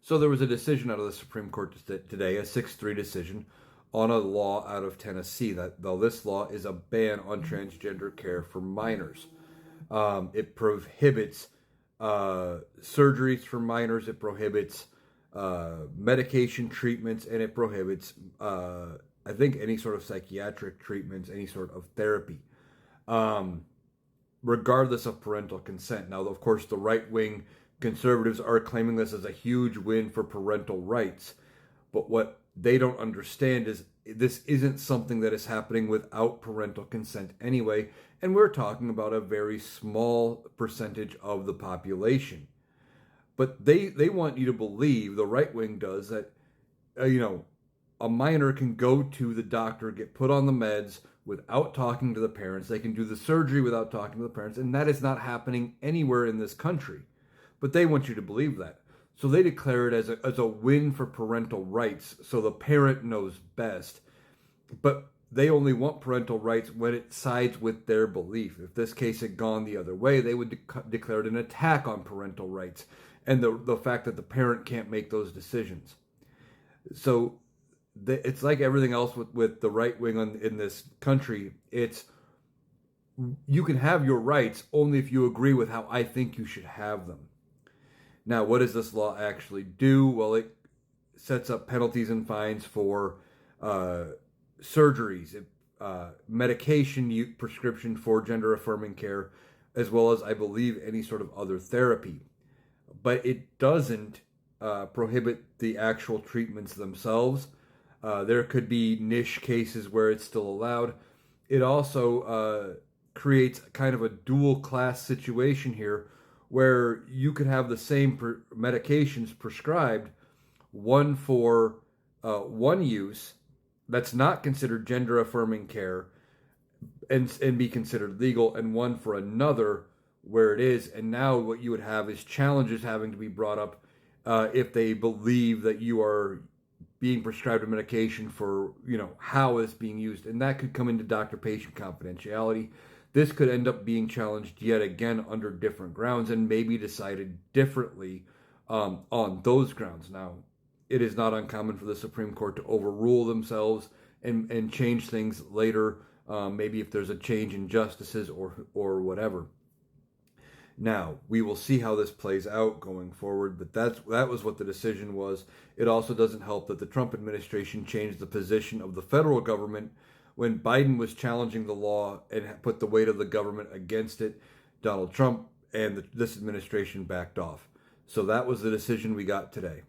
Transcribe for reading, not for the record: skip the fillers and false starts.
So there was a decision out of the Supreme Court today, a 6-3 decision, on a law out of Tennessee that though this law is a ban on transgender care for minors. It prohibits surgeries for minors. It prohibits medication treatments, and it prohibits, I think, any sort of psychiatric treatments, any sort of therapy, regardless of parental consent. Now, of course, the right-wing conservatives are claiming this as a huge win for parental rights, but what they don't understand is this isn't something that is happening without parental consent anyway, and we're talking about a very small percentage of the population. But they want you to believe, the right wing does, that a minor can go to the doctor, get put on the meds without talking to the parents. They can do the surgery without talking to the parents, and that is not happening anywhere in this country. But they want you to believe that. So they declare it as a win for parental rights, so the parent knows best. But they only want parental rights when it sides with their belief. If this case had gone the other way, they would declare it an attack on parental rights and the fact that the parent can't make those decisions. So it's like everything else with the right wing in this country. It's, you can have your rights only if you agree with how I think you should have them. Now, what does this law actually do? Well, it sets up penalties and fines for surgeries, medication prescription for gender-affirming care, as well as, I believe, any sort of other therapy. But it doesn't prohibit the actual treatments themselves. There could be niche cases where it's still allowed. It also creates kind of a dual-class situation here, where you could have the same medications prescribed, one for one use that's not considered gender-affirming care and be considered legal, and one for another where it is. And now what you would have is challenges having to be brought up if they believe that you are being prescribed a medication for, how it's being used. And that could come into doctor-patient confidentiality. This could end up being challenged yet again under different grounds and maybe decided differently on those grounds. Now, it is not uncommon for the Supreme Court to overrule themselves and change things later, maybe if there's a change in justices or whatever. Now, we will see how this plays out going forward, but that was what the decision was. It also doesn't help that the Trump administration changed the position of the federal government when Biden was challenging the law and put the weight of the government against it. Donald Trump and this administration backed off. So that was the decision we got today.